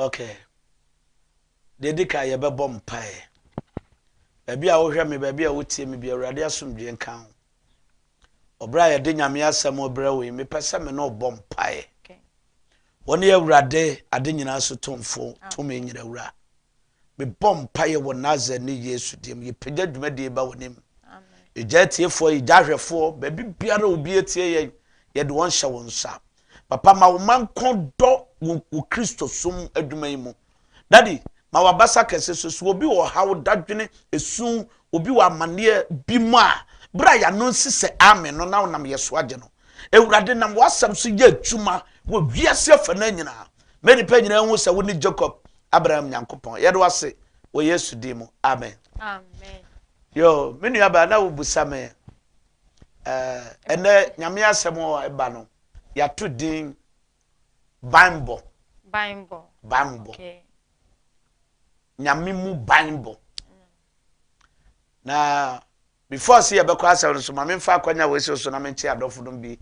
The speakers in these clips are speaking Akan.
Okay. Dedika ye bebo mpae. Baby a wo hwe me baby a wo tie me bi awurade asomdwe nkan. Obra ye de Nyame asem obra we me pese me no bom mpae. Okay. Woni awurade ade nyina so tomfo to me nyira wura. Me bom mpae wo Nazareth ne Yesu dim ye pagya dwumade ba wonim. Amen. Ija tiefo ija hwefo baby biara obi etie ye de won hye won sa. Papa ma wo man kondo wo Kristo sum adwuma yi mu. Daddy ma wabasa kese so obi wo hawo dadwene esu obi wa amane bi mu a bra ya no sise amen no na wonam yeso age no ewurade nam wasam so ye adwuma wo wiase afa na nyina me ni pa nyina hu se woni Jacob Abraham Nyankopon ye do wase wo Yesu di mu amen. Amen. Yo me nua ba na wo busame ene Nyame asem o eba no ya to din Bible. Okay. Nyame mu Bible. Na before see abekwa asem so ma me fa akwanya we so na me nche adofo dum bi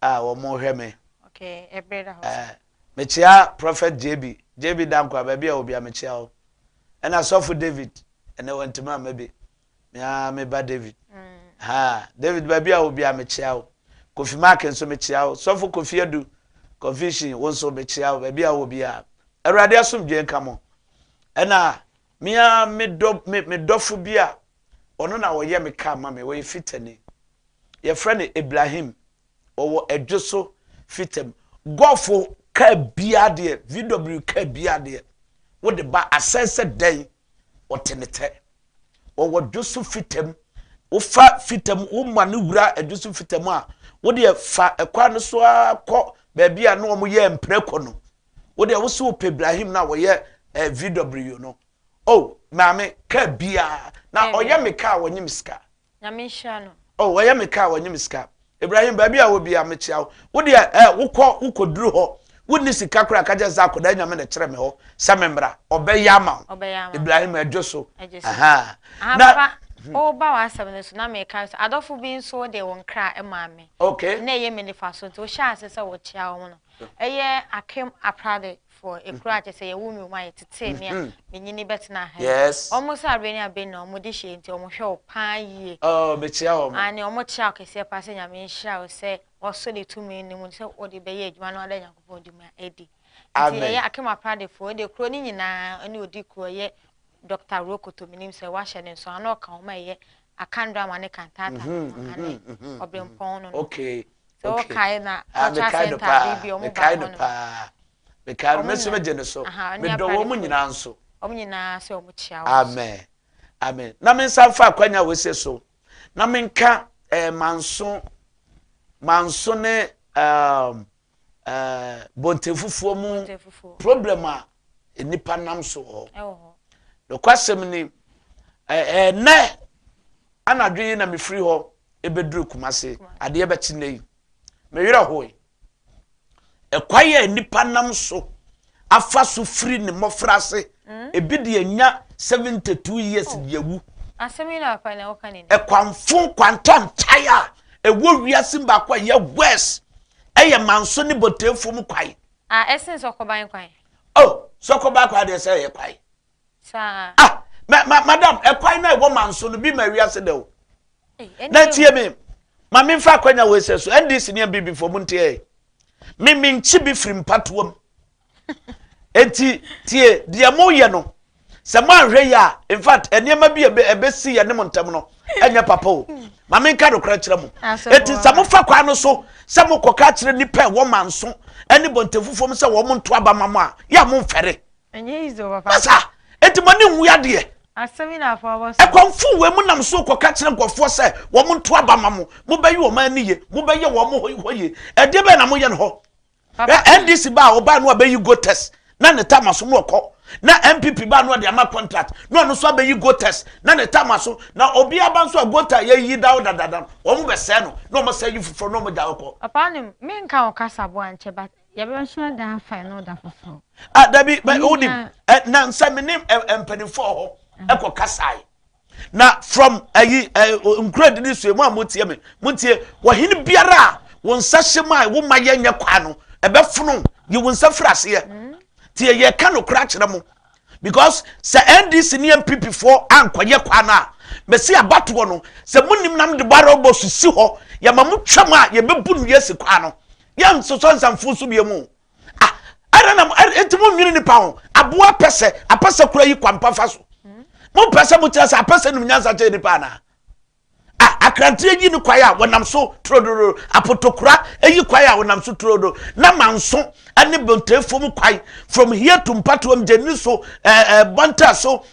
wo mo hwe me. Okay, ebreda house. Me chia prophet JB dankwa ba bia obi a me chia o. Ena sofo David ene wantima mabe. Me ba David. David ba bia obi a me chia o. Kofi Mark nso me chia o. Sofo Kofi Adu confusion won so be chia o ba bia obi a. Awurade asomdwe nka mo. Ena me dofo bia ono na wo ye me ka ma me wo fitani ye friend Ibrahim owo edwoso fitem gofo ka bia de VW ka bia de wo de ba asese den otenete owo dwoso fitem wo fa fitem wo ma ne wura edwoso fitem a wo de fa ekwa no so akọ ba bia no mo ye mpreko no wo de wo so Ibrahim na wo ye VW no. Oh, mame ka bia na oya me ka wonyim ska. Nyame hia no. Oh, oya me ka wonyim ska. Ibrahim ba bia wo bia me chia wo de wokoduru ho. Woni sika kura kaje za akoda Nyame na kire me ho. Samembra obeyama. Ibrahim adwoso. Aha. Na o ba wa asem ne so na me ka adofo bi nso de won kra e maame. Okay. Na ye me ne fa so to sha ase se wo chia wo no. Eye akem aprade for a crutch say a woman might tell me menyini betina ha. Yes. Almost areni abin no mudi she nti omo hwe opan ye. Oh, betia o. Ani omo chia kese pa se Nyame hia o se oso de tumi ni mu se odi be ye adwuma no ada Nyankopon di mu edi. Nti ye akema prade for de kro ni nyina ani odi kro ye Dr. Rokoto minim se wa hye ne so ana ka o ma ye akandra ma ne kantata ani obrempon no. Okay. So kai na ultra center bi omo ba. Because meso me jene so me do wo mu nyina nso omu nyina se omu chia wo. Amen. Amen. Na me sanfa akwanya we se so na me nka manso ne bontefufuo mu problem a nipa nam so ho do kwasem ni ne anadwe na me free ho ebeduru kumase ade ebe chinei me wira hoyi ekwaye nipa nam so afa so free ne mofrase ebi de anya 72 years de awu asemi na pa na okane ekwanfo kwantan taya ewo wiase ba kwa ye west eye manso ne botefo mu kwai essence okoban kwai oh sokoba kwa de say ye kwai sa madam ekwai na ewo manso no bi ma wiase de o na tie me ma me fa kwanya we se so ndc ne bibi fo mu ntie me nchi bi frim patuom enti tie de mo ye no se mo ahwe ya in fact enema bi ebesi ye ne mo ntam no enya papa o ma me nka do kra kire mo enti se mo fa kwa no so se mo koka kire nipa wo manso eni bontefufom se wo mo nto abamamo a ya mo mfere enye izo papa asa enti mo ne nwu ya de asemi na fa wo so ekonfu we mu nam so koka kire nkofo se wo mo nto abamamo mo bayi wo ma niye mo bayi wo mo hoye e de be na mo ye no ho NDC ba oba no abeyi go test na ne tamaso no okọ na MPP ba no de ama contract no so abeyi go test na ne tamaso na obi aba so agota ye yi dawo dadada o mu bese no mo say you for no mo ja okọ papa ni me nka o kasa bo anche ba ye be so da fa no da fofo dabi odi na nsa me nim empanifo ho ekọ kasai na from incredible this way mo amotie me montie wo hini biara won sahye mai wo maye nya kwa no ebe funu ye won safrase ye tie ye ka no kra kyerɛ mo because se NDC ne MPP for ankoye kwana me se abato no se munim nam de baro bosu si ho ye ma mutwam a ye bebu no yesi kwa no yam so nsamfo so biemu ara na etimu nwini ni pa ho aboa pese apese kura yi kwampa fa so mo pese mo tira se apese num nyansa che ni pa na akrante yi ni kwaya wonam so trodoro apotokura eyi kwaya wonam so trodo na manso ane bontefom kwai from here to mpatom jeni so bonta so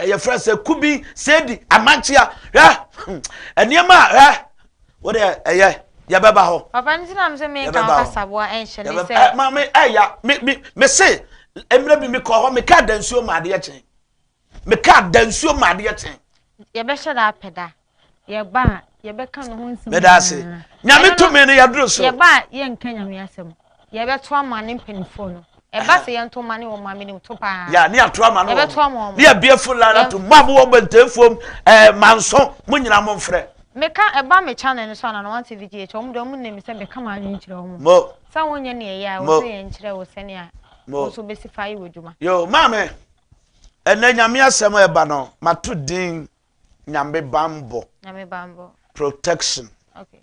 your friend say kubi sedi amanchia eniema what ya baba ho papa ntina mse me ka kasabo enhye ne se mama me say emre bi me ko ho me ka dansuo maade ye chen me ka dansuo maade ye chen ye be hye da peda ye ba ye be ka no ho nsim me da se nyame to me ne ya duro so ye ba ye nka nyame asem ye be to amane mpanifo no e ba se ye nto mane wo mame ne to pa ya ne ato amane ye be to amane ne ya biefo la to mabo wo bentefom manso mo nyina mo mfrɛ meka eba me channel so na no TV GH omo do omo nem se be ka ma nkyire omo mo sa wonye ne ya wo se ye nkyire wo se ne a wo so besify woduma yo mame ene nyame asem eba no mato din nyame bambo protection okay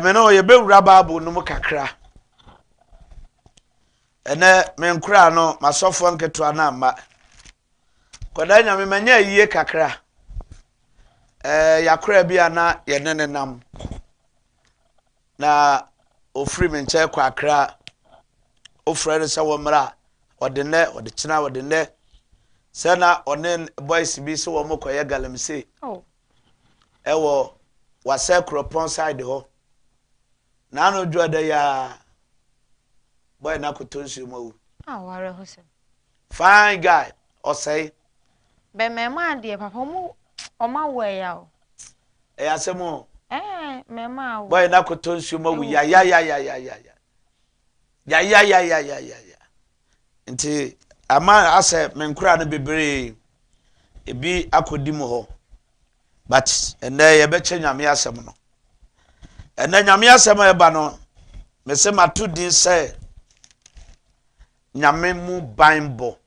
me no ye be wura babu no mu kakra ene me nkura no masofo nketo na ma koda nyame manya yiye kakra yakura bia na ye nene nam na ofri me nche kwa akra ofre ne se wo mra odene odechina odene sana onen boys bi so wo mokoye galamse ewo wase kropon side ho na no dwoda ya boy na kotonsu mawu ware hosem fine guy osei be mema ade papa mu oma we ya o asemo mema boy na kotonsu mawu ya nti ama ase menkura no bebre ebi akodim ho but ene ye be che nyame asem no ene nyame asem eba no me se matudin se nyame mu banbo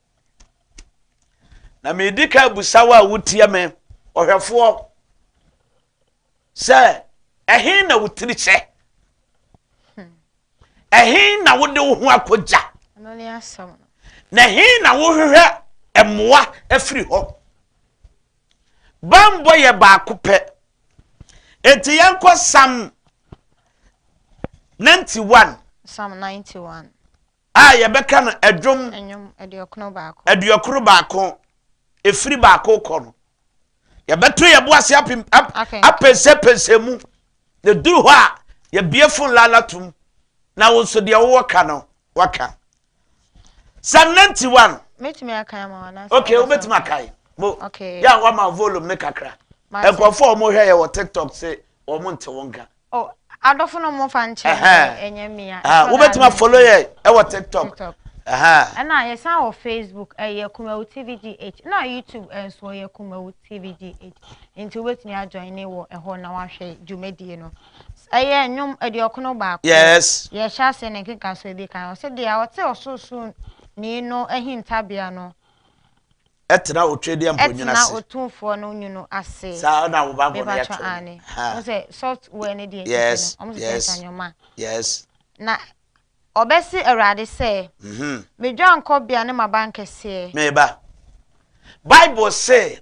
na me dika busawa wutie me ohwefo se ehin na wutiri che ehin na wode wo ho akoja no ne asem na hin na wo hwehwe emoa afiri ho bambo ye ba kope enti yanko sam 91 ye beka no adwom ediokro baako efiri baako kɔ no ye beto ye boase apese pensemu de duru ho a ye biefun lalatum na wo so de wo ka no waka Psalm 91. Metimi akai ma wana. Okay, o metimi akai. Mo. Okay. Ya wa ma volume ne kakra. E ko fo mo hwe ye wo TikTok say o mo nte wonka. Oh, adofo no mo fa nche enyamia. O metimi follow ye e wo TikTok. Na ye san wo Facebook ye Kumawu TVGH. Na YouTube enso ye Kumawu TVGH. Nti o betimi a join ne wo e ho na wa hwe dwumedie no. Eye nyum ediokono baako. Yes. Ye sha se ne keka so edi kan. O se de a wo te osusu ni no ehintabia no etna otwedi amponyina se etna otumfo no nyuno ase sa na wo babo ya twa o se software ne de yes o mo se nyoma yes na obesi erade se medwa nkobia ne mabanke se meba Bible say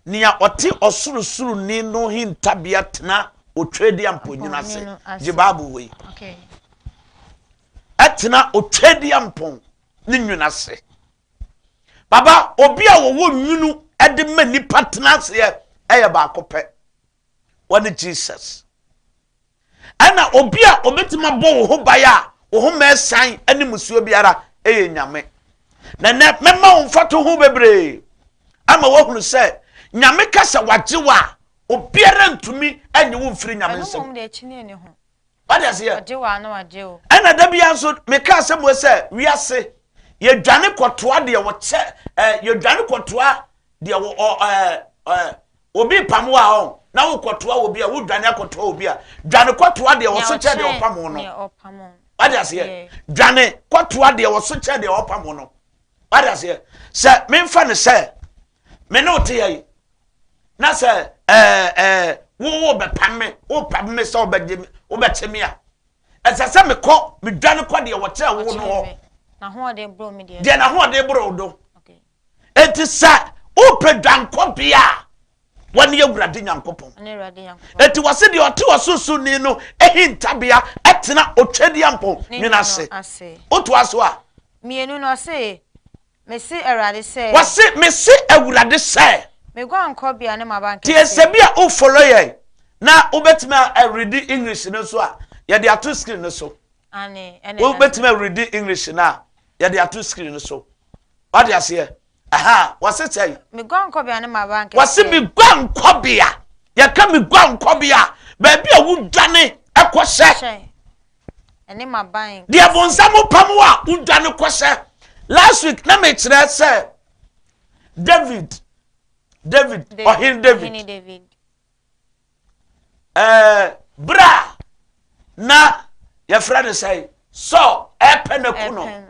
nia oti osurusuru ni no hintabia tna otwedi amponyina se je babu we okay etna otwedi ampon ni nwuna se baba obi a wo nwunu ede mani partner se eye ba akopɛ wone Jesus ana obi a obetima bo ho baya wo ho mesan ani musuo biara eye nyame na mema wo mfato ho bebre ama wo hunu se nyame kasa wajewa obiara ntumi anyi wo mfiri nyame nsem mo de chine ne ho wade ase wajewa na wajewo ana da bia so meka se mo se wiase ye dwane kotoa de wo che ye dwane kotoa de wo obi pamwa ho na wo kotoa obi a wo dwane kotoa obi a dwane kotoa de wo so che de opamo no What does here? Dwane kwatoa de wo so che de opamo no. What does here? Say me fa ne say me no te yi. Na say wo be pam me, wo pam me so be de wo be che me a. Esa me ko me dwane kwa de wo che wo no. Na ho de bro me de. De na ho de bro do. Okay. Enti sa wo pe dwan ko bia. Wani Awurade Nyankopon. Enti wase de ote wasoso ni no ehintabea etena otwedi ampo ni na se. Oto aso a. Mienu no se me se Awurade se. Wase me se Awurade se. Me gwa nko bia ne mabanke. Tie se bia o follow ye. Na obetima read English no so a ye de ato screen no so. Ane obetima read English na ye de ato screen no so. What you say? Aha, wase say me gwa nkobia ne mabanke wase me gwa nkobia ya ka me gwa nkobia ba bia wudwane ekose ene maban dia bonsamo pamwa wudwane kose last week na me kire say David ohin David bra na ya friend say so epenekuno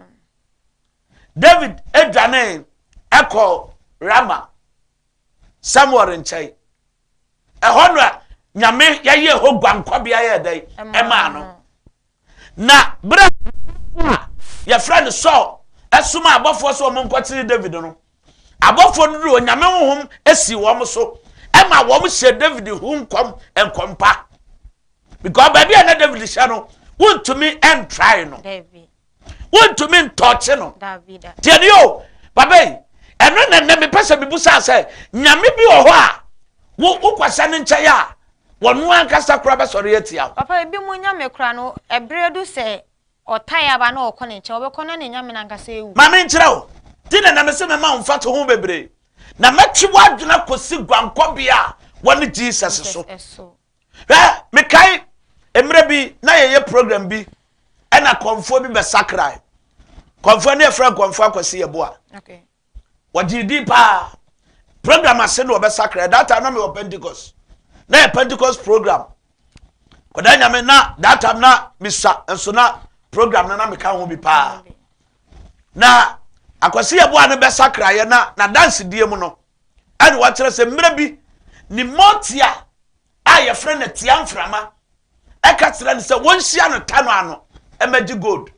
David edwane Eko Rama Samuel nchai ehonwa nyame yaye ho gwankobia ye dai ema no na bra ya friend so esuma abofo so mo nkwatiri David no abofo no do nyame honhom esi wo mo so ema wo mo hye David hu nkom enkompa because baby na David hye no want to me and try no David want to me touch no David tell you baby eno na me pese me busa say nyame bi wo ho a wo kwasa ne nche ya wonu ankasa kura be sori etia papa bi mu nyame kura no ebredu se otaya ba na okone nche obekọ na ne nyame nankasa ewu ma me nkyere o ti na me se me ma mfa to ho bebre na matwi wadwena kosi gwankobia woni Jesus so me kai emre bi na ye program bi ena konfo bi be sakrai konfo na efra konfo akosi ye boa okay wajidi pa program asendo obesakra that time na me Pentecost na Pentecost program koda nyame na that time na misa enso na program na me ka ho bi pa na akwasi ebo an besakra ye na dance die mu no ade wa kire se mra bi ni motia a ye frɛ na tiamframa e ka kire ne se wonhia no tano ano e magi gold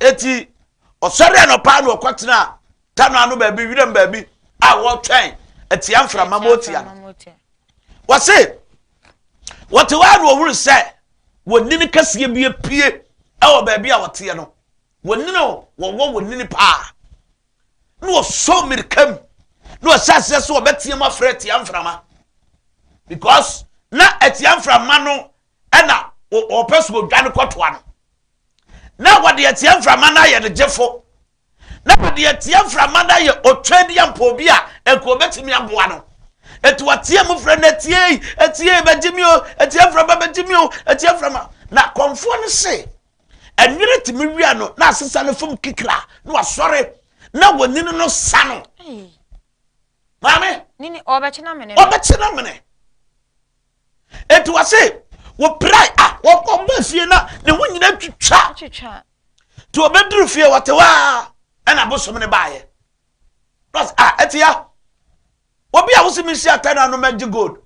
eti osore no pa no kwatena tano anu baabi wirem baabi a wo twen atia mframa motia wase wote wadu ohuru se wonini kase bi pie e wo baabi a wote no wonini wo wonini pa no so mirkam no sase so obetie ma frɛ atia mframa because na atia mframa no na o peso odwane kɔtoa no na wode atia mframa na ye de jefo na de atia mframa na ye otwadi ampo bi a enko betimi aboa no etu atia mfra na atie bejimi o atia mframa bejimi o atia mframa na konfo ne se enwere timi wia no na asesa ne fom kikra na wasore na wonini no sano mame nini obechina mene etu wase wo prai wo komba fie na ne ho nyina twitwa to obeduru fie watewa ana bosom ne baaye plus etia obi a wosimi hia tano anu magi gold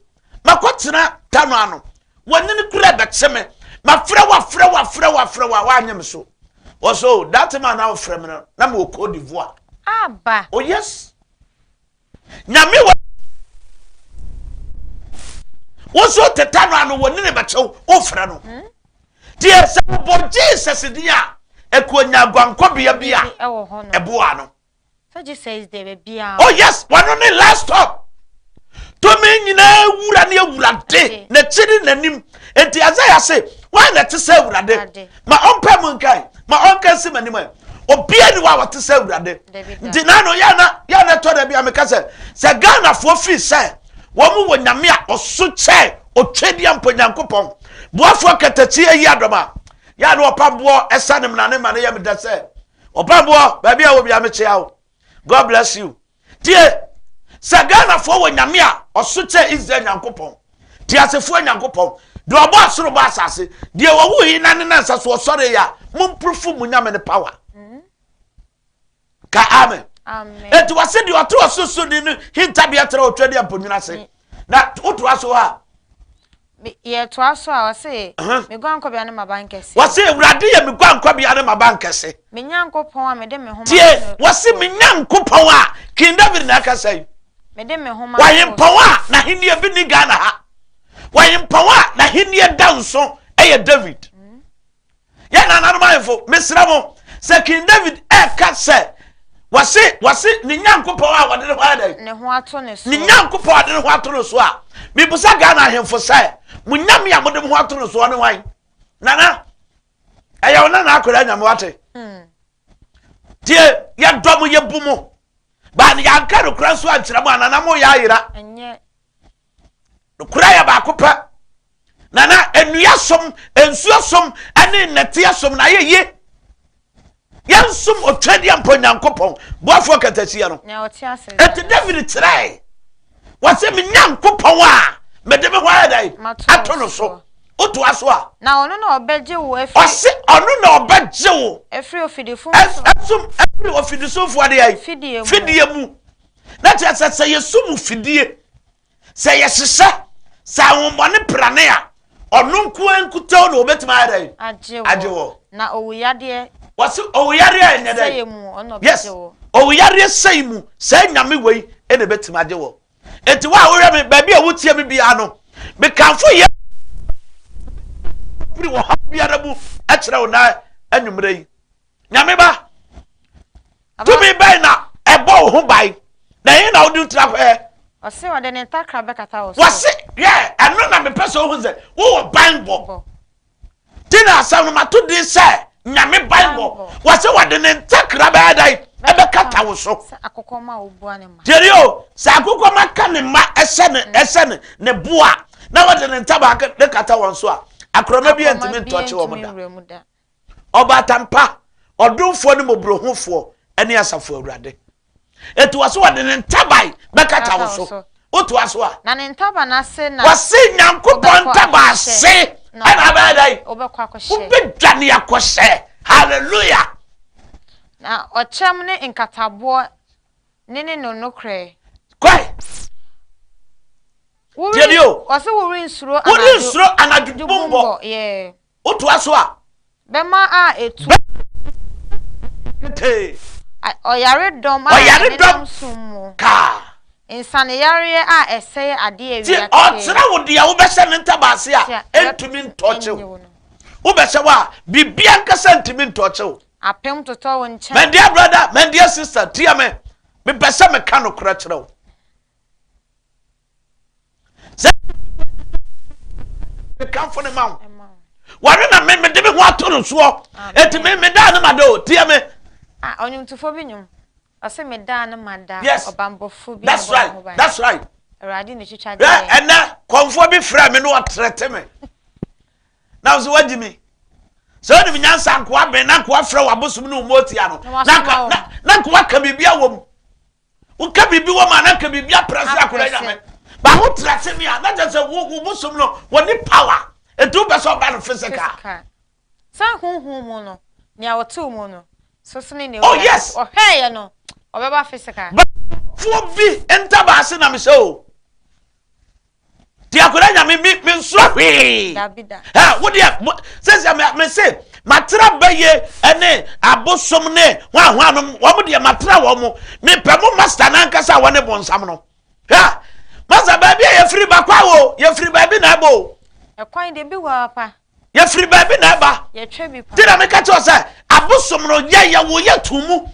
makotena tano anu wonini kura beteme mafrɛ wa anyem so also that man now frɛ me na me Cote d'Ivoire aba oh yes nyame wo te tano anu wonini betew o frɛ no tie se bo Jesus dia ekonya gwankobia bia eboa no so Jesus dey bia oh yes one only last stop to me nyina wura ne awurade na chiri nanim enti Isaiah say why na te say awurade ma onpa mu nkai ma onka si manim obia ni wa te say awurade ndi na no ya na to da bia me ka se Ghana fo fi say wo mu wo nyame a oso che otwedi ampo Nyankopɔn boafo katachi ayi adoma ya no opambo esanem na ne ma ne ya me da say opambo ba bia wo bia me che awo God bless you tie Sagana for when Yamia or Suche is the Yankopon. Tiasefo Yankopon. do obo soro ba asase de wo yi na ne na nsa so sori ya mum proof mu Nyame ne power ka amen amen etu wase de oto osusu ni hinta bia tra otwade amponwina se na oto aso ha ye to aso a wase me gwankọ bia ne mabankese wase ewurade ye me gwankọ bia ne mabankese me nyankopon a me de me homa tie wase me nyankopon a King David na aka sai me de me homa wayempon a na henie bi ni Ghana ha wayempon a na henie danso eye David ya na mayefo mesra mo se King David eka se wase ni nyankopon a wade ne ho adai ne ho ato ne so ni nyankopon ade ne ho ato ne so a me busa Ghana ahemfo sai munyam ya modem ho ato ne so ne wan nana aya ona na akora nyame wate tie ya dom ye bumo ba ni yanka no kura so ankyira mu anana mo ya ayira enye no kura ya ba kopa nana enua som ensuo som ane nete som na ye yansum otwadi ampo nyankopon boafo katachia no nya oti ase et David try wase me nyankopon a me de me ho adai ato no so oto aso a na ono na obeje wo efi wase ono na obeje wo efri ofidifo asum efri ofidisofo ade ai fidie mu na tse yesum fidie se yesesa sa wonbone prane a ono nko ankuta no obetima adai ajewo na owuyade wase owuyare a nyada sayemu ono yes beje wo owuyare sayemu say nyame wei ene betima ajewo enti wa wo me ba bia wotie me bia no me kanfo ye pri wo ha bia da bu a kire wo na anwumre yi nyame ba to me bai na ebo ho bai na yin na wo du tra hwe o se o de ne takra be kata wo wase ye eno na me pese wo ze wo ban bo tina asam no mato di se nyame ban bo wase wo de ne takra ba dai ebe kata wo so akokoma obu ane ma jerio sa akokoma ka ne ma ese ne boa na wo de ne ntaba de kata won so a akroma bi entimi ntoche wo muda oba tampa odunfo ne mobrohufo ene asafo awurade etu waso wo de ne ntabai be kata wo so otu aso a na ne ntaba na se na wase nyankopon ntaba se ana ba dai obekwa ko she ubedwane yakose hallelujah na ochem ne nkatabo ne no kre kwai jerio wase wo nsuro anadu bombo yeah otu aso a bema a etu te oyare dom sumu ka insane yare a ese ade ewia ke otra wo dia wo bese ne ntabase a entumi ntoche wo bese wa bibia nkasa entumi ntoche apem toto wo nche my dear brother my dear sister tia me bese me ka no kra kire wo me kan fo ne ma ware na me de me ho atoro so enti me da na mado tia me onyum tufo binyum ase me da na mada obambofo bi that's right eradi ne chicha de ena konfo bi fra me no otrete me na so wadi me so ni nyansa nko aben na nko afra wabosum no motia no na nko aka bibia wom wo ka bibi wo ma na ka bibia press akora nyame ba ho trete me na je se wo bosum no woni power etu be so ba no physical sa hunhun mu no nya wotu mu no so sene ne oh yes o heye no obeba physical fo bi entaba ase na me se o ti akora nya me nso hwe dabida ha wo dia se me se matra baye ene abosom ne hwan wo dia matra wo mo me pemo master na nkasa wo ne bonsam no ha master ba bia ye free bakwa wo ye free ba bi na bo e kwan de bi wa pa ye free ba bi na ba ye twa bi pa tira me ka cho se abosom no ye wo ye tumu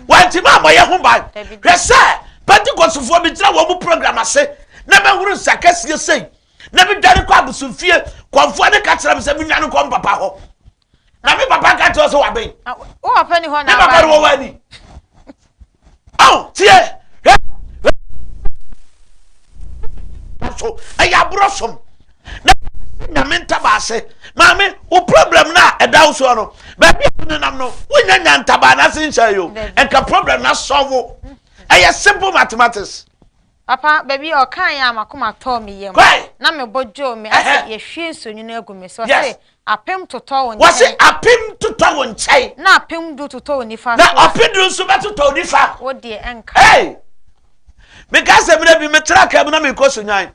wanti ma mo ye ho ba hwese Pentecost fo bi tira wo mu program ase na me huru sakasi sei na me dare kwa busufie kwamfo ne ka tira me se me nwane ko papa ho na me papa ka to so wa ben o papa ni ho na ba papa wo wani oh tie so aya brosom na me ntaba ase mame o problem na edaw so no ba bia ne nam no wonya nya ntaba na se ncha yo enka problem na solve aya simple mathematics papa baby o kan ya makoma to me yem na me bojo me ase ye hwie nsonyu na agu me so say apem toto won was say apem toto won chai na apem du toto won ifa na apem du so be toto ni fa wo de enka hey me ka se me bi me tra ka na me ko so nyan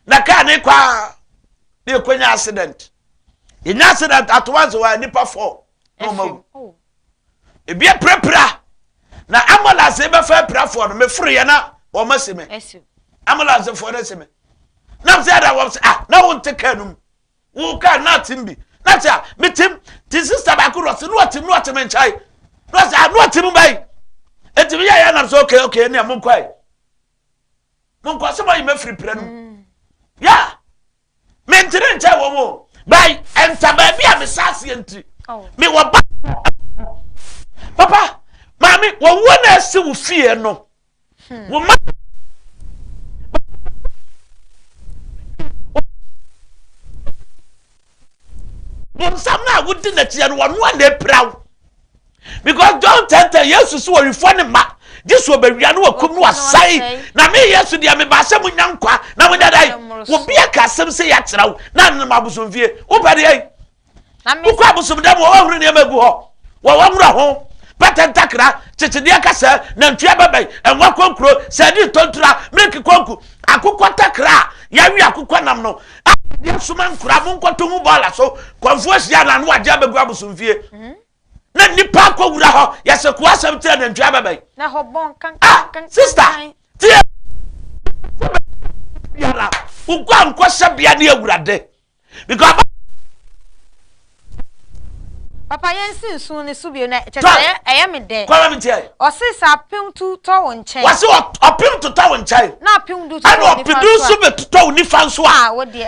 na ka ne kwa ne konya accident in accident at once wa nipa 4 no mo ebi prepra na ambulance be fa pra for no me free ya na o masime ambulance for na sime na say that was na won take canum wo ka na timbi na say metim ti sister ba ku rose no atim nchai no say no atim bai etimi ya na so okay ne am kwai mon kwa so mai me free pra no ya me ntire nchai wo mo bai enta ba bia me sase enti me wo papa mami wo wona ase wo fie no wo ma bon samna wo di na tia no wo na praw because don't tell Jesus so we for ne ma this wo ba wia no wakum no asai na me yesu dia me ba se mu nyankwa na mo dadai wo bia ka sem se ya kyeraw na na mabuso fie wo ba de ai na me ko abuso dem wo huru ne magu ho wo wura ho patentakra chichidi akasa na ntwa babai enwa konkro sadi tontura milk konku akukọ takra ya wi akukọ nam no ya suma nkura mo nkoto hu bola so konfuosi ya na no agya bagu abusumfie na nipa ko wura ho ya se ko asem tira na ntwa babai na ho bon kan sister tie yara ugwa nkosha bia na awurade because papa yensi nsun ne subio na chese me de kwala mi tie o se sa pem tu to won chen wase opim to to won chen na pem du to ani opidu su be to to ni fa nso wo de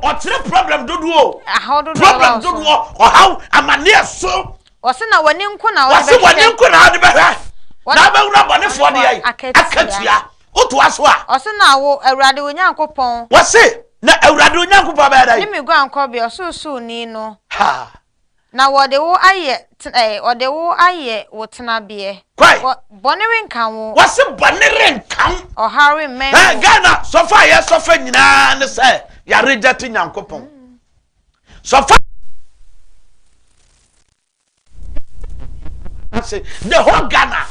o tire problem dodo o how problem dodo o how amane so o se na wani nko na wase wani nko na de be hwe na be wura bone fo de ai akatia oto aso a o se na wo awurade onyankopon wase na awurade onyankopon ba dai ni me gwa nko bi o so ni no ha na wode wo aye wo tena bie bonere nkan wo wase bonere nkan o hare men Ghana sofa ye sofa nyina ne se ya reject nyankopon sofa the whole Ghana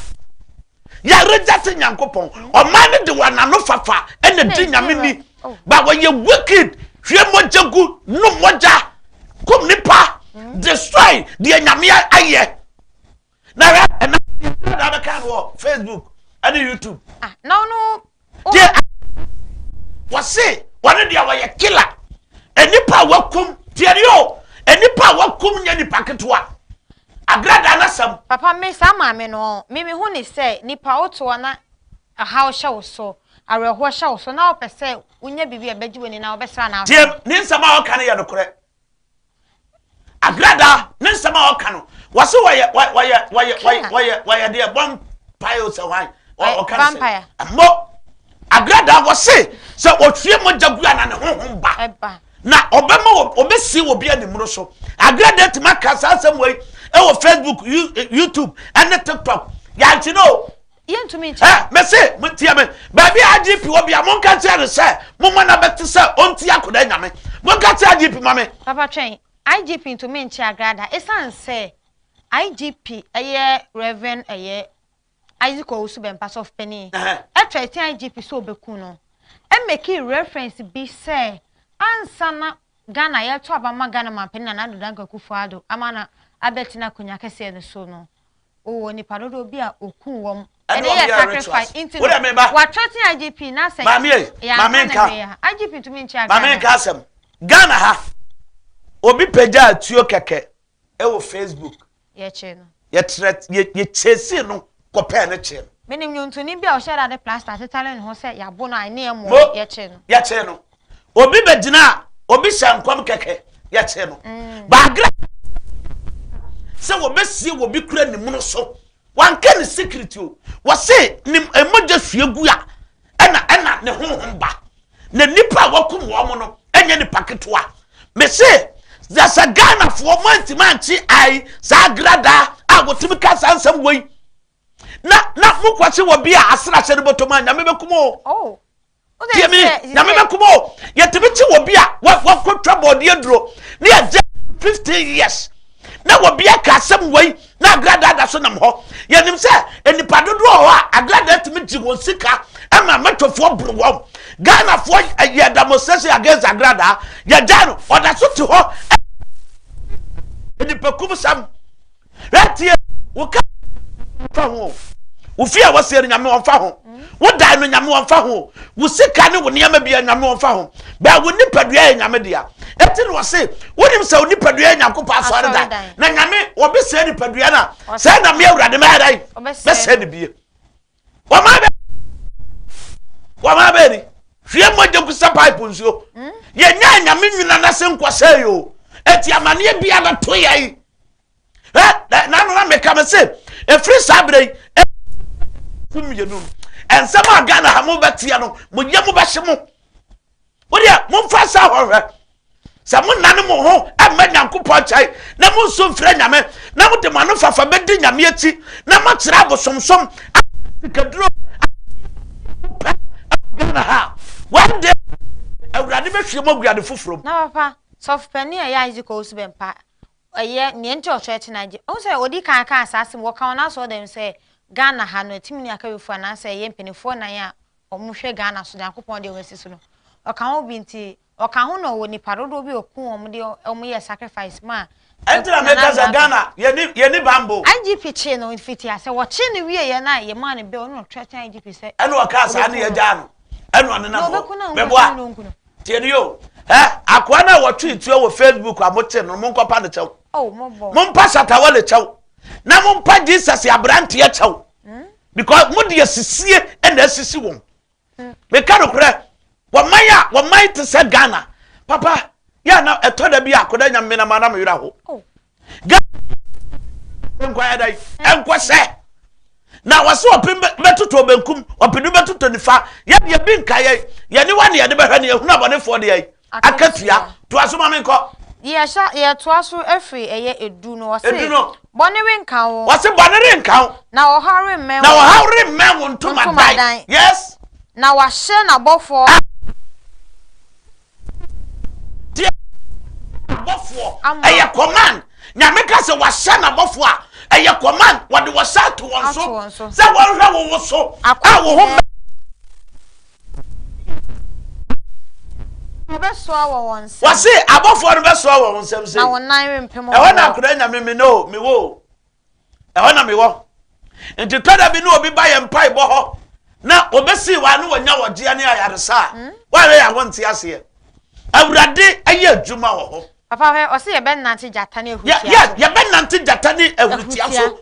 ya reject nyankopon o man de wana no fafa ene di nyame ni ba wo ye wicked hwe moja gu no moja kum nipa destroy the Nyame aye na na kan wo Facebook and YouTube no wase one dia wa ye killer enipa wakum tierio enipa wakum nya nipa ketwa agrada na sam papa me sama me no me hu ni say nipa oto na how sha so areho sha so na opese unya bibi abagiwe ni na obesra na tie ni nsama o kan ye no kore agrada nensama okano wase waye de bomb pile so why o kan say mo agrada wase se otwie mo jagua na ne honhom ba na obema obesi obi animro so agrada tima kasa asem we e wo Facebook YouTube and TikTok ya nti no yentumi nti me say mutia me ba bia IGP obi a monka tia ne say mo na beti say onti akoda nyame monka tia IGP mame papa twen IGP to me nchi agrada esan say IGP eye Reverend eye Isaac Owusu Bempas of Penny attract IGP so beku no e make reference be say ansa na Ghana ye to abama Ghana man Penny na Adodanka Kufuado amana abetina kunya kese ne so no o nipa dodo bi a oku wom e dey sacrifice into what attract IGP na say mame nka IGP to me nchi agrada mame nka asem Ghana ha obi peja atuo keke e wo Facebook ye che no ye chesi no kope ne che menim nyuntuni bia o share that plaster tetale no se ya bo no ane emo ye che no obi begina obi shankom keke ye che no bagra se wo besi wo bi kura ni mu so wan ka ni secret o wo se ni emoja suegu a ena ne honhom ba na nipa wakum wo mo no enye ni paketoa me se there's a Ghana for manti ai sagrada agotimi kasa ansam wei na mukwase wo bia asra hyere botoma nyame bekumo tie me Nyame bekumo yetebeti wo bia wo kotwa body aduro na ya 15 years na wo bia ka asem wei na agrada da so nam ho yenim se enipa dodo ho a agrada timi ji won sika ama metofo buru wo Ghana fo ye demonstration against agrada ya jano oda so ti ho enipa kum sam retie wo ka fa ho wo fia wo se Nyame won fa ho wo dai no Nyame won fa ho wo sika ne wo niam bia Nyame won fa ho ba wo nipadua Nyame dia eti no se wonim se wo nipadua Nyankopɔ asɔre da na Nyame wo be se nipadua na se na me awurade ma dai be se ne bie wo ma be ni hwie moje ku sa pipe nsuo ye nya Nyame nwina na se nkwasa yo eti amane bia na to yai na no na me ka me se efri sabre fumiyenu ensama Ghana ha mo betia no mo ye mo behye mo wodia mo fa sa hwehwe sa mo nane mo ho amma Nyankopɔ chai na mo so mfra Nyame na mo de mo no fafa bedi Nyame ati na mo kira bosomsom kaduro Ghana ha one day awurade behwe mo guade foforo na papa soft penny ya iziko usbempa eye ne nti ochete naje o say odi kan kan asase mo kan na so dem say Ghana ha no etimi ni akawefu na say ye mpenifo na ya omuhwe Ghana so Nyankopɔn de wasi so no o kan ho binti o kan ho no woni parodo bi okun om de om ye sacrifice ma entra me gaza Ghana ye ni bambo IGP che no fiti ase wo che ne wie ye na ye man be no twete IGP say eno o ka sa na ye ja no eno ne na beboa tieni yo akwa na wo tweet wo Facebook amote no mo nkopa ne chew mo mpa satawa le chew na mo mpa Jesus abrante ye chew because mo de asisie e na asisi won me ka no kure wo man to say Ghana papa ya na etoda bi Akwadaa Nyame na mana me wira ho nkwa ya dai enkwa se na wase opim betuto benkum opidu betuto nifa ya de bi nkaye ye ni wane ye de behwe ne ehunu abonefo de ye akatua to asoma me nko ye to aso afri eye edu no wase bone we nka wo wase bone re nka wo na wo hare me na wo hare me wo ntoma dai yes na wa hye na bofo bofo eye command Nyame ka se wa hye na bofo a eye command what the was to one so say one hwe wo so wo ho beso awo wonse wase abofo no beso awo wonsem se na wonan rempem e wana Akwadaa Nyame me no me wo e wana me wo enti tada bi no obi ba ye mpai bo ho na obesi wa no wanya woje ne ayaresa wa we ya wonte ase awurade aye adwuma wo ho papa he o se ye ben nante jata ne ehutia ye ben nante jata ne ehutia so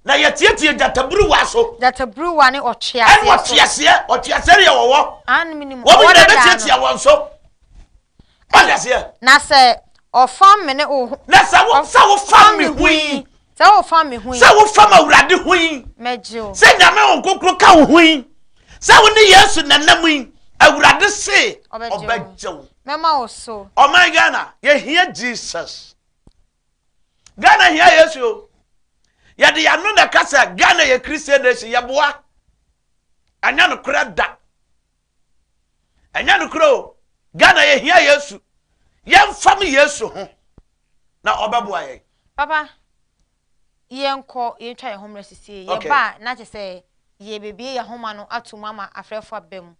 na ye tietie jata buru wa so jata buru wa ne otwea se otiase ye wo an minimum wo be tietie won so na se o fam me ne o na sa wo fam me hui sa wo fam me hui sa wo fam awurade hui mejo se Nyame won kokro ka wo hui sa wo ne Yesu nanam hui awurade se obejo mema wo so oh my Ghana ye hear Jesus Ghana hear Yesu ya de ya no na kasa Ghana ye Christian nation ya boa anya no kura da anya no kuro Ghana ye hear Yesu ye mfam Yesu ho na obeboa ye papa ye nko ye twa ye homeless ye ba na che say ye bebie ye homa no atuma ma afrefo abem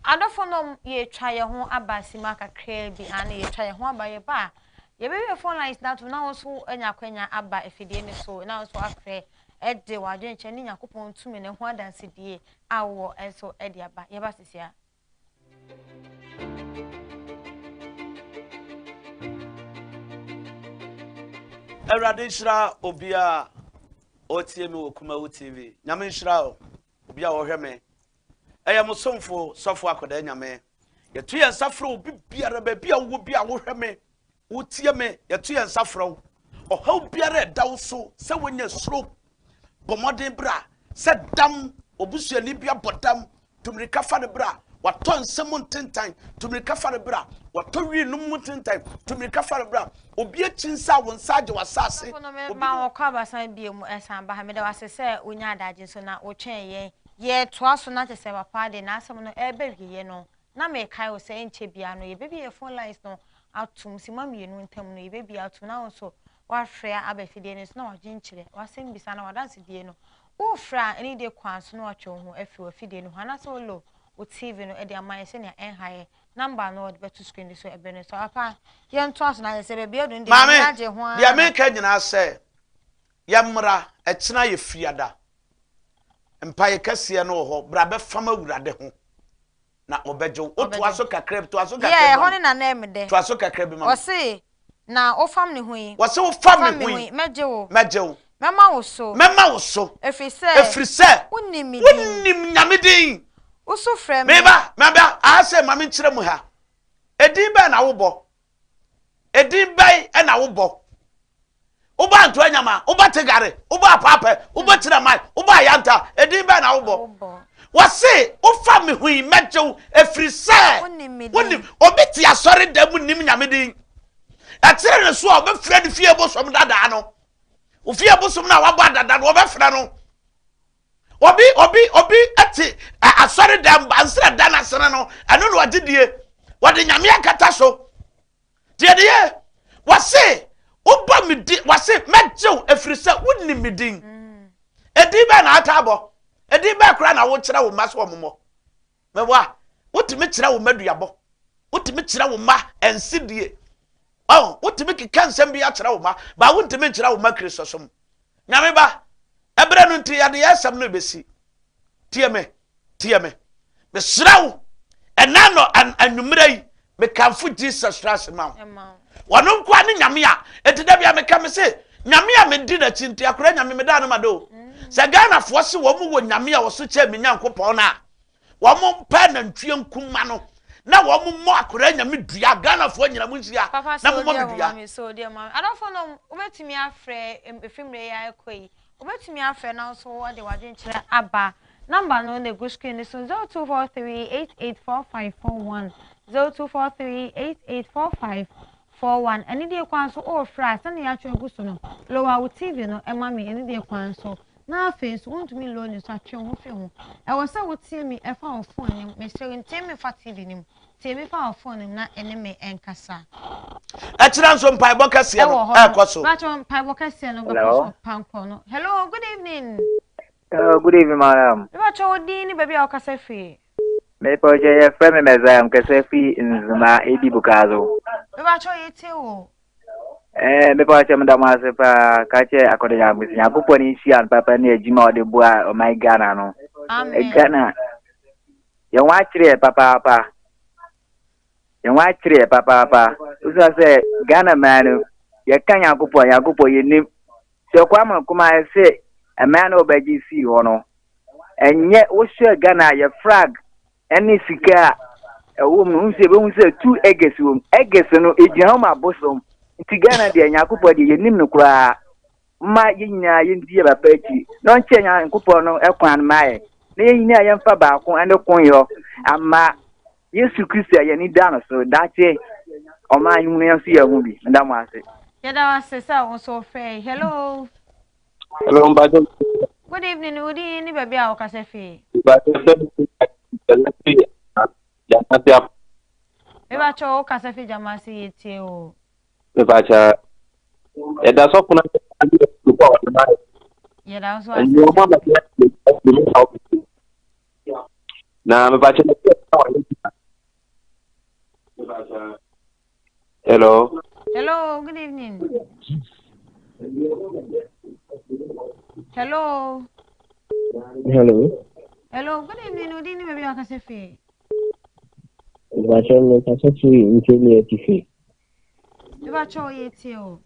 adofo no ye twa ye ho abasima kakra bi ane ye twa ye ho aba ye ba ye bebie phone lines that na so anya kwanya aba efidie ne so na so afre ede wadwen che ni Nyankopɔn tumi ne ho adanse die awo enso ede aba ye ba sisia Awurade nhyira obia otie me wokuma wo TV Nyame nhyira obia wo hwe me eye musomfo sofo Akwadaa Nyame yetu ye nsafro obi biara ba bia wo bia wo hwe me wotie me yetu ye nsafro ohaw biara da wo so se wonya suro bomoden bra se dam obusuani bia bodam tumrika fa de bra waton semon tentan tumrika fa de bra wato wi num tentan tumrika fa de bra obi achinsa won saje wasase obi ma okwa basan biem esan ba me da wasese onya adaje so na wo twen yen ye twaso na te se papa de na asem no ebe wiye no na me kai o se enche bia no ye bebi e phone lines no atum si ma mienu ntam no ye bebi atum na so wa hwe abefide ne so na wa ginchire wa sem bisa na wa dance die no wo fra any de kwanso no atwo ho afi wa fide no hana so lo o TV no e de amanye se ne en haye number no de beto screen so ebe ne so apa ye twaso na ye se bebi edu ndi na age ho a bia me ka nyina se yamra etena ye fiada mpaye kase no ho bra be fama wurade ho na obejo otoaso kakreb toaso kakreb yeah hone na na emde toaso kakreb ma o se na o fam ne ho yi wo se wo fam ne ho yi meje wo mema wo so efrise wonnim nyame din wo so frem meba a se mame nkire mu ha edin ba na wo bo edin bai e na wo bo uba nto anyama uba tegare uba papa uba tiramai uba yanta edin ba na wo bo wase ufa me hui mejo efrise woni obiti asori da mu nim nyame din atire ne so obefra de fie bosom dada no ofie bosom na wabo dada no obefra no obi ati asori da ansira dana sene no eno no adidie wode nyame akata so die wase oba mi di wase mejo efrise woni mi din edi ba na atabo edi ba kra na wo kire wo ma so momo mewa wotimi kire wo maduabo wotimi kire wo ma ensidie wotimi kikansem bi a kire wo ma ba wotimi kire wo ma kristosom nyame ba ebre no nti yade yasam no besi tie me me srawo enano anwumra yi me kanfo Jesus Christ ma wono kwa ne nyame a etida bia me ka me se nyame a me di na chinti akora nyame me da no mado se Ghana fo se wo mu wo nyame a wo so che me nyankopon na wo mu pa na ntue nkuma no na wo mu mo akora nyame dua Ghana fo nyina mu nsia na mo mo dua so dear mama I don't know obetimi afre efimre ya ekoi obetimi afre na so wo de wadwen kire aba number no na go screen is 0243884541 0243884541 any dey kwan so all fry send ya twa gu so no lower wo TV no e ma me any dey kwan so na face won't me loan is atwe ho fe ho e wo say wo tie me e fa wo phone nim me say tie me fa TV nim tie me fa wo phone nim na ene me enkasa e kira nso mpai bokase no e kwaso ba cho mpai bokase no go panko no hello good evening good evening madam ba cho di ni baby akasa fi me po je frame mezam kase fi nzuma edi bukazo ba cho yete o me po che madam asepa ka che Akwadaa ya popo ni sian papa ni ejima ode bua o my Ghana no amen Ghana ya wa kire papa usa se Ghana man ya kanya kupo yenim se kwa ma kuma se a man obaji si hono enye wo hwe Ghana ya flag eni sika wo mu nse be nse 2 eggs wo eggs no ejina ma bosom nti Ghana de nyakupo de yenim no kura ma yinya yindi ba pachi no nche nyakupo no ekwan mae na yinya yemfa ba ko ene konyo ama Yesu Kristo ya ni dano so dache o ma yunu ya si ya hu bi ndam ase ya da wase sa won so fe hello mbado good evening udi ni baby a okase fe Eba cho okase fe jamasi yetie o Eba cha da so kuna ya da so na mbacha hello good evening hello good evening udi ni baby akase fe mbacha no kasa tu intele etifi Eba cho yetie o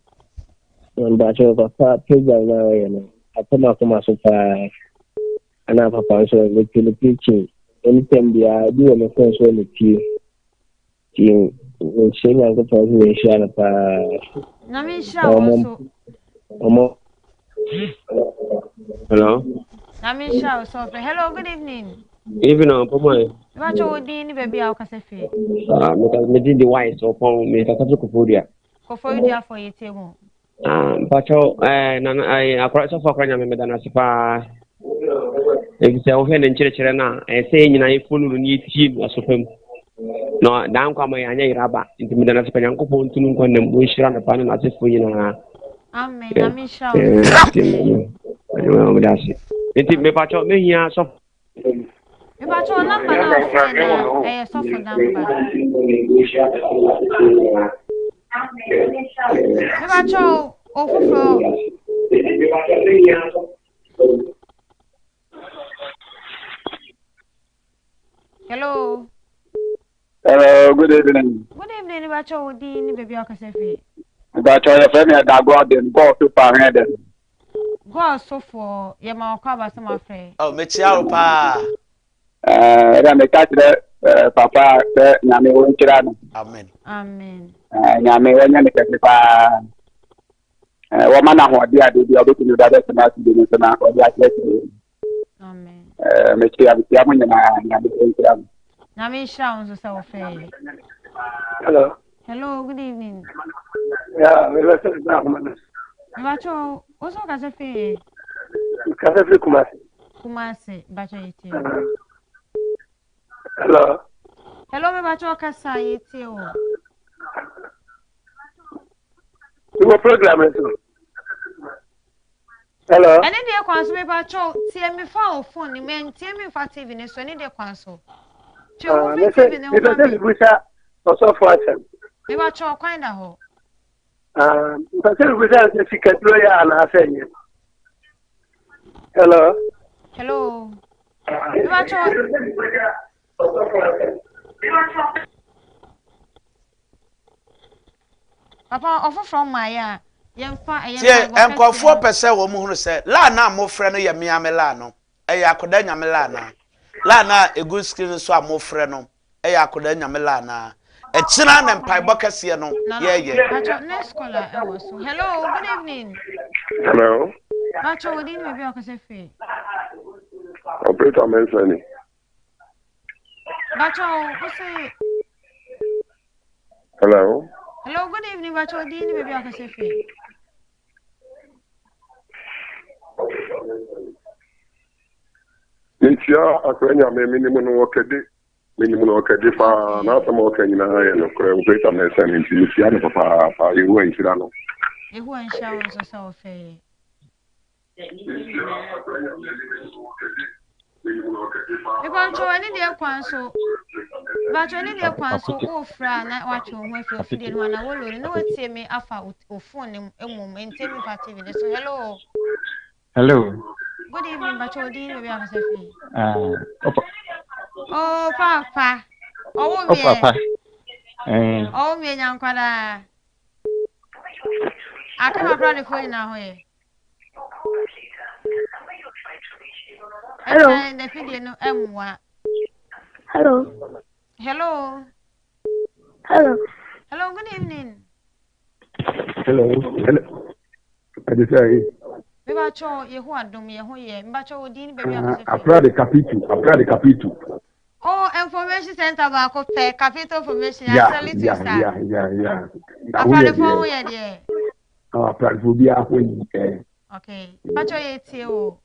mbacha papa pega na wewe atama kama sofa ana papa so le preaching anytime they are doing the first one with you saying I'm going to share pa hello hello good evening pomo what you din baby how can say fe me did the white so pon me ka to kofodia for you table pacho na I akora so for kwanya me dana sipa if you have any children, I say in a full need him as of him. No, down come my rabba into the Naspanian coupon to when them wish run upon an as for you. Amen. Nyame sha wo. That's it. It may patch up me here. So, Me ba cho number na ofre na so for number. Me ba cho ofufro. Hello. Hello, good evening. Good evening, me ba cho odi ni baby akasefe. But your friend had go out and go to Parade. Go so for ye ma kwa ba some afre. Oh, me chia pa. Then they catch the Papa, Nyame won Chirano. Amen. Amen. Nyame won Yanaka. Woman, what they are doing, the other thing that is not to be or the Amen. Mechia, Yaman, Nyame. Nyame sha wo so fe. Hello. Hello, good evening. Yeah, we listen to Bacho, also kasefe. Kasafi Kumasi. Kumase, bacho yeti. Hello. Hello, me bacho kasa yeti o. You were programming. Hello. Ene de kwanso me bacho, tie me fa o phone ni men tie me fa TV ne so ene de kwanso. Tie o fi TV ne ho ma me. Also for us. Me bacho kwan da ho. Because we say if you can lawyer and I say hello. Hello. Me bacho. Papa, offer from my yemfa enkofo pese wo mu hunu se la na amofre no ye miame la no akoda nyame la na egu screen so amofre no akoda nyame la na echina na mpai bokase no ye Pacho next caller e was so hello good evening. Hello. Pacho we din me bi okasefe. Operator mention. Pacho we say Hello. hello good evening Pacho we din me bi okasefe. Ntia akwenya me minimum no okede fa na sama okenya na ya no kre operator mention ntia no papa pa yewu anhira no. Ehu ansha wo so so fe. Pacho ani de kwanso. Pacho ani de kwanso o fra na watwe ho afi ofide no na wo lori na watie me afa o phone em emom ntemi fa TV ne so hello. Hello. Good evening, Pacho. Din baby akasefi. Opa. Oh, papa. Oh, me. Papa. Oh, me nyankwada. Akema brother phone na hoye. Hello. And the video no emwa. Hello. Hello. Hello. Hello, good evening. Hello. I just say Me Pacho, ye hu adom ye hu ye. Me Pacho din baby akasefi. Apra de capital. Oh, information center ba ko pe capital information actually to start. Yeah. Apra the phone ye there. Oh, apra for be a when Okay. Pacho ye tie o.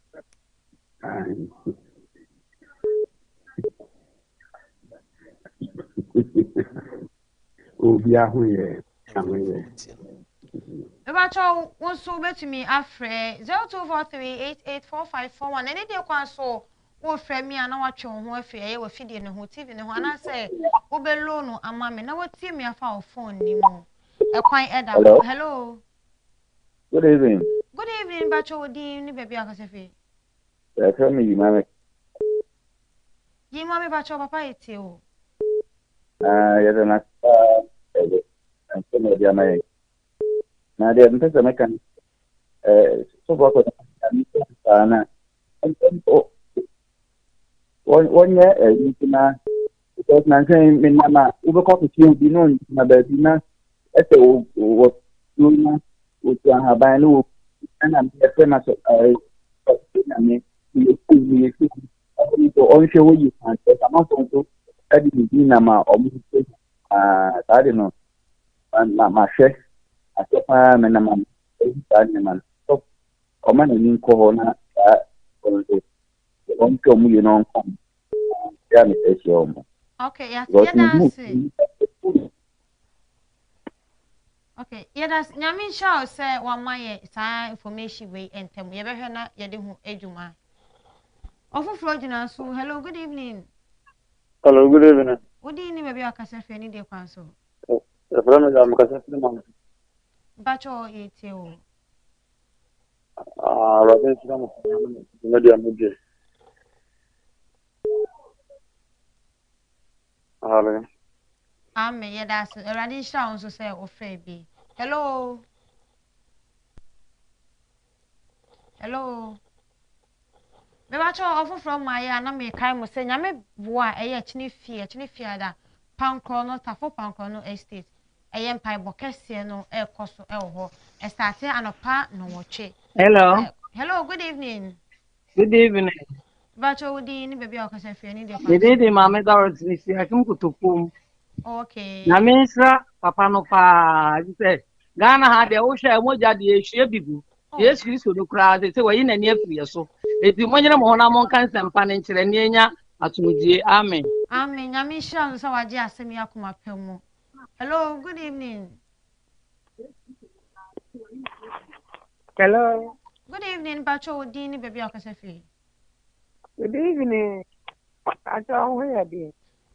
Oh, be a when Ebacho wonso betumi afre 0243884541 ene de kwanso wo frɛ mi ana watwe ho afre ye wo fidie ne ho TV ne ho ana sɛ wo be loan ama me na wotie mi afa wo phone ni mu ekwan eda hello Good evening. Good evening bacho wodi ni baby akasefe Tell me Nyame. Nyame bacho papa etie o Yɛde na nsɛm dia na na dia mpɛsɛ meka so bɔkɔ na wonye ntina because na nsen me na ma ubekɔ kutie bi no na ba bi na ɛsɛ wo na wo tia ban no na me ɛsɛ na so na me ni so onhwe wo yi kan sama so adi bi na ma omu tade no na ma hwɛ asepa me na ma tade man so o ma na ni ko ho na on come, you know, yeah, it's your Okay, yes, that's it. Okay, that's Nyame show say one my information way and tell me ever na yede hu adwuma. Ofu Florina so hello, good evening. Hello, good evening. Good evening, maybe akasa fe ni de kwan so. The friend I'm casting man. Bacho etio. Robin Sam, media media. Hello. Ame yeah that's already show so say ofre bi. Hello. Hello. Me bacho ofu from my ya na me kai mo say nyame boa eye chini fie da pankro no tafo pankro no estate eye mpai bokese no e koso e ho e start anopa no woche. Hello. Hello, good evening. Good evening. Bacho udi ni baby akasa fie ni de Good kwanso. evening, Mama Dorothy. This is Akim Kutupum. Okay. Na ministra papa no pa. You say Ghana had the ocean moja the share bibu. Yes, Christ no crowd. They say we na near free so. If you money mo na mon kan sempa ne nkyere ne nya atumudie. Amen. Amen. Nyame hira so waje asemi akoma pemu. Hello, good evening. Hello. Good evening, Bacho udi ni baby akasa fie. Good evening. I don't hear you.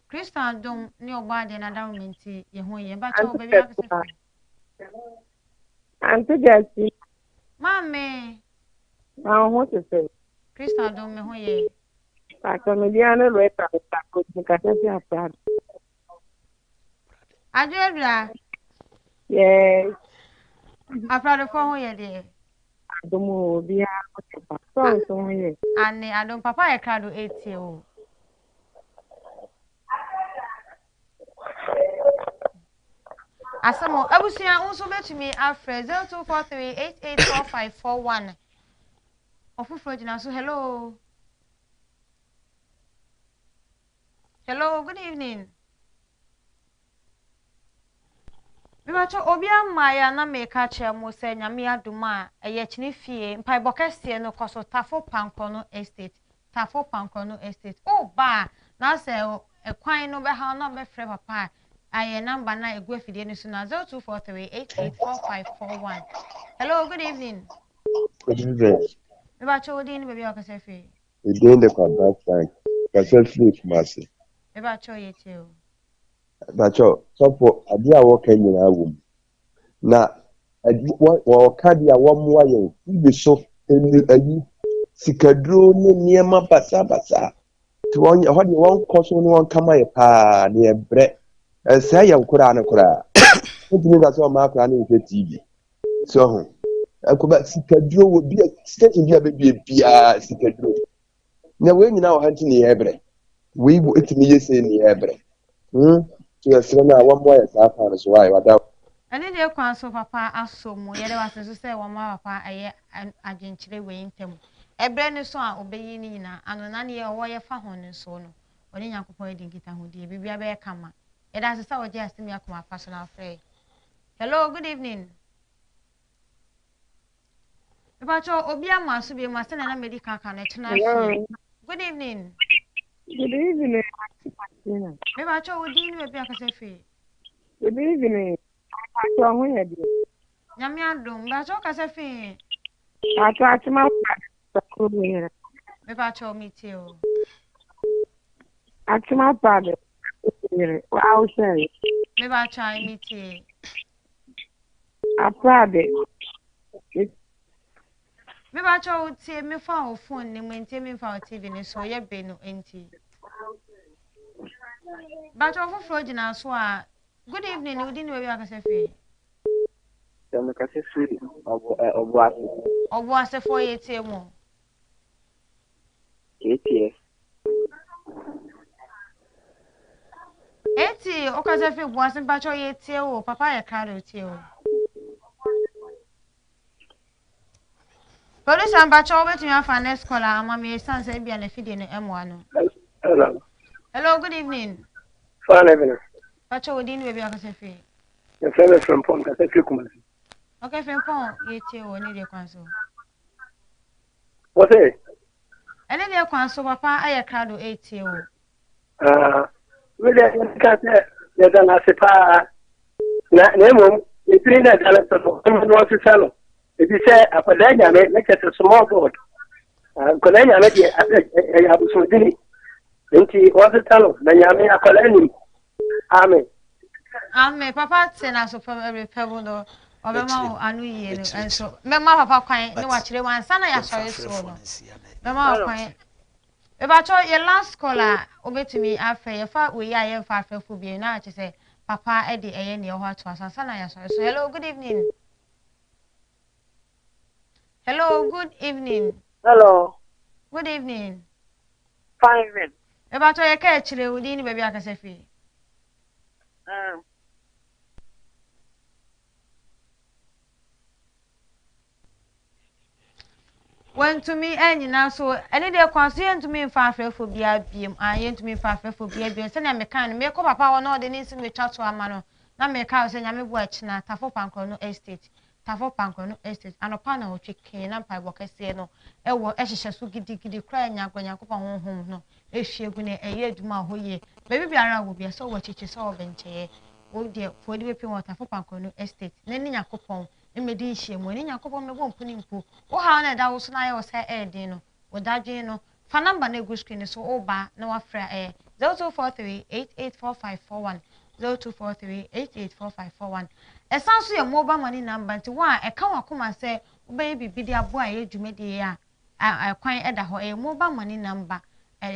Christian dom ni ogba de na dawo menti ye ho ye Bacho baby akasa fie. Auntie Jessie. Mame. Now what to say? Christian dom me ho ye. Pastor Mediano Reta ko nikasema hapa. Adwebra. Yes. Afrado fo ho ye de. Adomo bia ko so ye. Ane adom papa ye krado etie o. Asamo abusia unso betumi afre 0243884541. Ofufro jina so hello. Hello, good evening. Bibacho obi amaya na meka che mo se nyame aduma eye chini fie mpai bokese no koso tafo pankono estate. Tafo pankono estate. Oh ba na se ekwan no be ha no be frɛ papa. Aye number na egu afidie ni so na 0243884541. Hello, good evening. Good evening. Bibacho odi ni baby akasa fie. Again the contact bank. Kasa flip masi. Bibacho yetio. Bacho, so adi a work nyina wom. Na adi wo ka dia wo moa ye. Ibi so ayi sikaduro ne niema basa. To one ho de won koso ne won kama ye pa ne ebre. Say ye nkura ne kura. Ntimi ga so ma kura ne nke TV. So ho. Akoba sikaduro wo bi station bi a be bia sikaduro. Na we nyina wo hanti ne ebre. We itimi ye say ne ebre. Yes, na one boy is half an so why wada. Ani de kwan so papa asomo ye de wase so say wo ma papa aye agyenkyere we ntem. Ebre ne so a obeyi ni nyina ano na ne ye wo ye fa ho ne so no. Oni Yakopon edi nkita ho die bibia be kama. E da se sa wo je asemi akoma personal friend. Hello, good evening. Pacho obi amaso bi ma se na medical kan e tena fie. Good evening. Good evening. Me pacho odi ni baby akasa fie. Good evening. Pastor ho ye de. Nyame adom pacho akasa fie. Pastor atima ko ye. Me pacho meet you. Atima pade. Wow say. Me pacho I meet you. Apade. Me pacho tie me fa o phone ni mente me fa o TV ni so ye be no enti. Pacho fo frogina so a good evening odi ni baby akasa fie. Tell kase free obuasi. Obuasi for ye tie mo. KTS. Eti okasa fie buasi pacho ye tie o papa ye karo tie o. Police and pacho betimi afa next caller ama me sense e bia na fidie no emwa no. Hello. Hello, good evening. Fine evening. Pacho odi ni baby akasa fie. The friend from Pom kasa fi kumasi. Okay, friend pon ye tie o ni de kwan so. What say? ene de kwan so papa aye krado 80 o we dey ka say dey na sepa na nemo itri na dala so no se salo it is Akwadaa Nyame make it a small board Akwadaa Nyame dey abuso dini nti wo se salo na Nyame Akwadaa ni amen amen papa say na so from every pebble no obema anu yie no enso mema papa kwan ne wa kire wan sana ya sori so no mema kwan ebacho your last caller obetumi afa ye fa we ya ye fa afafo bi na ache say papa e de eye ne ho ato asasa na ya sori so hello good evening hello good evening Hello. Good evening. Fine. Ebacho ye ka kire udi ni baby akase fi. When to me nyina so ene de kwanso ye ntumi mfa afrefo bia biem ye ntumi mfa afrefo bia biem se na me kan me ko papa wo no de ni nsi me twa to ama no na me ka se nyame bo akina tafo pankro no estate anopa na otweke na mpa bokese no ewo ehhehye so gidigidi kra nya agwanyakopɔ honhom no ehwiegu ne eye aduma ho ye bebi biara wo bia so wo chichi so obencheye wo de fodi bepi water for pankro no estate na ni nyakopɔ emedi nhye mu ni nyakopɔ mebo mpuni mpo wo ha na da wo so na ye wo se edin no wo dadwen no fa number na egu screen so oba na wa fra 0243884541 0243884541 esanso ye mobile money number nti wa e ka wakoma se obey bibidi abo a ye dwumedi a kwan eda ho mobile money number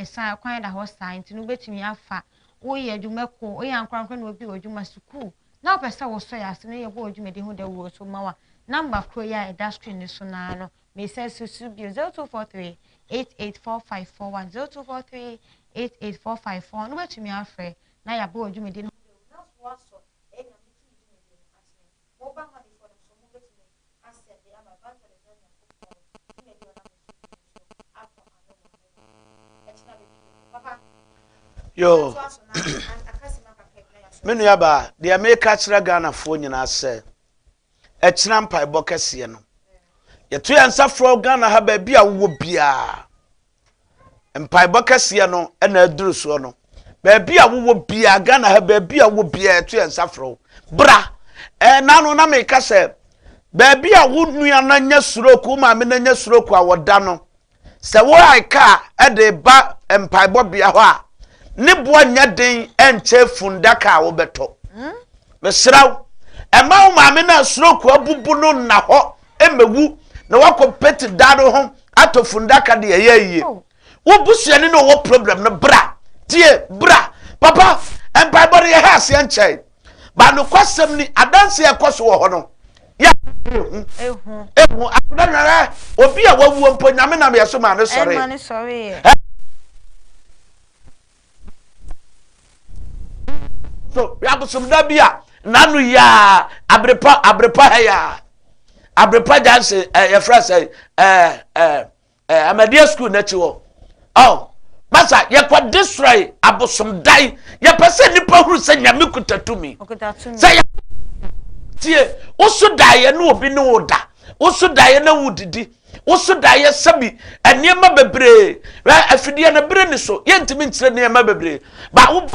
san kwan eda ho sign nti no betumi afa wo ye dwumeko o ye ankwankwa na obi odwuma school na opese wo so ya se ne ye bo odwumedi ho da wo so mawa number kro ya eda screen ni so na no me say susu bi 0243884541 0243884541 no betumi afre na ya bo odwumedi no so mobile money for them so move it to me asset they have a bank for the yo menu yaba de America kira Ghana fo nyina se e kira mpai bokese no ye to yansa fro Ghana ha ba bia wo bia mpai bokese no e na aduru so no ba bia wo bia Ghana ha ba bia wo bia to yansa fro bra nanu na me ka se ba bia wo nua na nya suroku ma me na nya suroku a woda no se wo aika e de ba mpai bo bia ho a ne boa nya den enche fundaka wo beto mesraw ema wo ma me na suroku abubu no na ho emewu na wakopeti dado ho ato fundaka de yeye wo busuani no wo problem no bra tie bra papa mpai bo ye ha se enche ba no kwasem ni adanse ekoso wo ho no ya ehu akudana obi a wawu mpo nyame na me so ma ne sore ma ne sore so ya busum da bia nanu ya abrepa ya abrepa janse ya frase amadia school na chi wo basa ye kwa destroy abusum dai ye pese nipa huru se nyame kutatumi se tie osu daye no obi ne woda osu daye na wudidi osu daye sabi eniema bebre afidie na bre ni so ye ntimi ntire niema bebre ba wo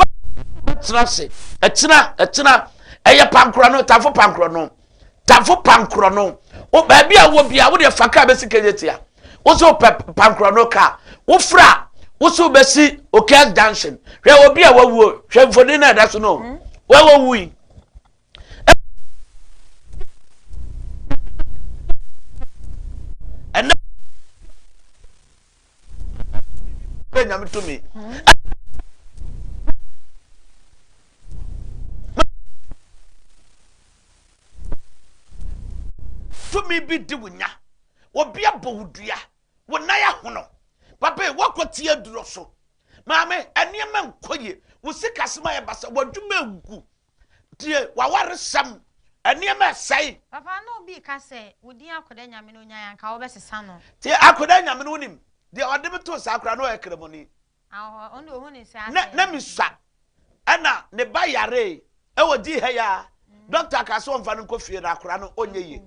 trase etina eye pankro no tafo pankro no o ba bia wo bia wo de faka be sikejetia wo so pankro no ka wo fra wo so be si okas junction hwe obi a wawu hwe mfoni na da so no wawu and nyame to me to me bi di wunya obi abowudua wonaya hono papa wakoti aduro so maame eniema nkoye wusikasema ye basa wadwuma egu tie waware sam eniema sai papa no bi ka se wodi Akwadaa Nyame no nya yanka wo besesa no tie Akwadaa Nyame no nim de odebe to sa akra no ekremoni ono ohu ni se na misa ana ne ba yare e wodi ha ya doctor ka so mfa no kofie na akra no onye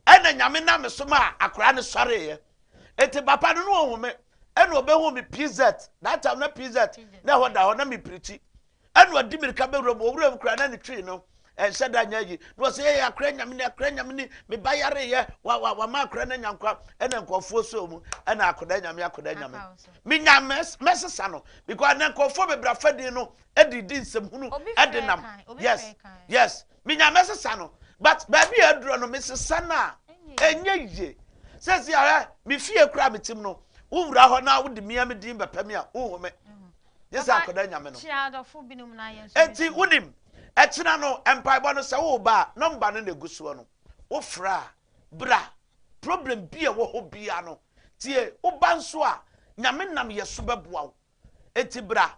ana Nyame na mesoma akra no sore ye eti papa no no ohume eno obehu me PZ that time na PZ na ho da ho na me preach eno odi mirika be owuram kura na ne twi no said that you no say ya kra nyame ni me bayare ye wa ma kra na nyankwa ena nkofo so mu ena akoda nyame me nyame mesesa no because na nkofo be brafadi no edidi nsem hunu edenam yes me nyame sesa no but baby aduro no mesesa na enye ye says ya me fie kra metim no wura ho na wo de mia me din bepam ya wo home yes akoda nyame no chiadofo binum na yen so enti wonim etina no empaibo no se wo ba number no negusuo no wo fra bra problem bia wo ho bia no tie wo banso a nyame nam yeso beboa wo enti bra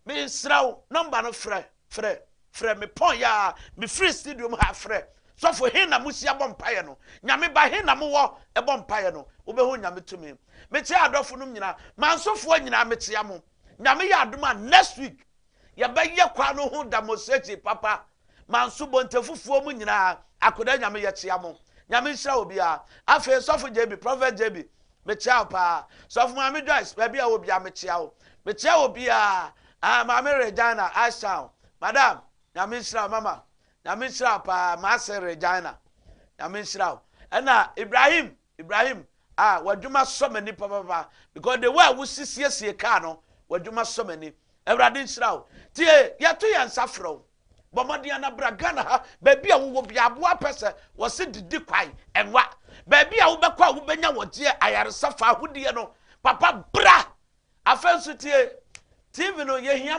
me sraw number no frɛ me pon ya me free studio ha frɛ so for hin na musia bompaye no nyame ba hin na mo wo e bompaye no wo be ho nyame tumi me tie adofo no nyina mansofo nyina me tia mo nyame ya adoma next week ya ba ye kwa no ho demonstrate papa manso bontefufuo mu nyina akoda nyame ye tia mo nyame nhira obi a afa sofo JB prophet JB me tia pa sofo ma me Joyce ba bia obi a me tia wo me tia obi a ma me Regina Asha madam nyame nhira mama nyame nhira pa ma se Regina nyame nhira ena Ibrahim wadwuma so mani papa because the way we siesie ka no wadwuma so mani Ewrade nhira tie yato yansa frɔ bomɔden na bragana ha baabi a wo bia aboa pɛsɛ wo se didi kwai enwa baabi a wo bɛkɔ a wo benya wɔtie ayaresa fa hodie no papa bra afenso tie TV no yehia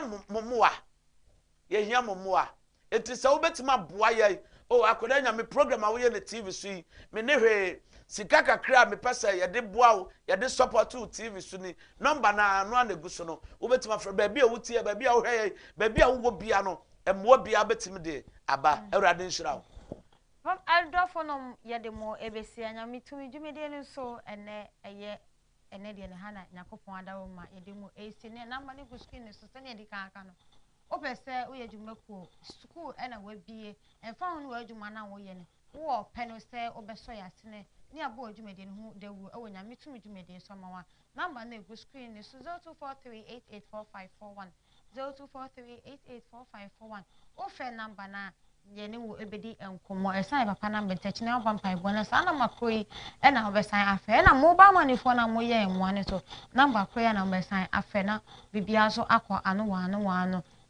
momoa enti sɛ wo betima boa ye o akoda nya me program a wo ye ne TV so yi me ne hwe sika kakra me pesa ye de boa wo ye de support to TV so ni number na no anegu so no wo betima fra baabi a wo tie baabi a wo hwe baabi a wo bia no emwo bia betim de aba Ewrade nhira wo pam aldofo no ye de mo ebesi anya mitumi dwumede no so ene de ne hana nyakopon adawo ma ye de mo esi ne number ne go screen so se ne de kan aka no opese wo ye dwumako school ena wabie emfa ho no wadwuma na wo ye ne wo peno se obeso ya sene ni abo dwumede ne hu dawu ewo nya mitumi dwumede so ma wa number na go screen ne so 0243884541 0243884541 ofe number na ye ne wo ebedi enkomo esan papa na mbetechine abampai bona sa na makoi ena obesan afe na mobile money for na moye enwa ne so number koya na obesan afe na bibia so akọ anu wa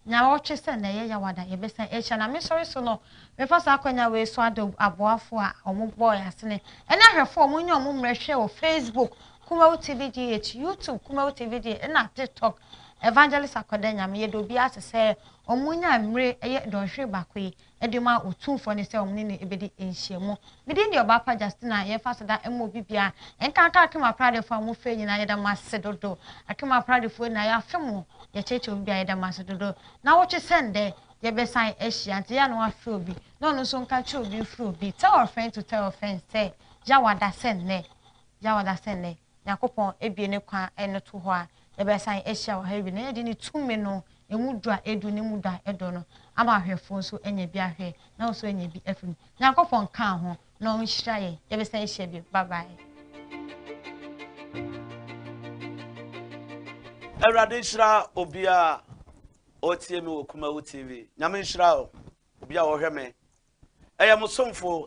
nya woche se na ye yawada ye besan echa na me sorry so no me fa sa akonya we so ado aboafo a omo boy asene ena hwefo omo nya omo mrehwe o Facebook Kumawo TV GH YouTube Kumawo TV na TikTok Evangelist Akwadaa Nyame ye do bi asese omunya mre eye donhwe bakwe edema otumfo ne se omne ne ebedi enhyiemu bidin de obapa Justina ye fasada emo bibia enka akema prade fo amu fe nyina ye da masse dodo akema prade fo na ya femu ye cheche bibia ye da masse dodo na woche sende ye besan ehia nti ya no afi obi no no so nka che obi fri obi tell our friend to tell our friend say jawada senne yakopon ebie ne kwa eno to ho a ye besan ehia wa ha bi na ye di ni tumi no emudwa edu ne mudwa edo no ama ahwefo so enya bi ahwe na so enya bi afim yakopon kan ho na on hira ye besan ehia bi bye bye Ewrade nhira obia otie mi wo Kumawo TV nyame nhira obia wo hwe me musomfo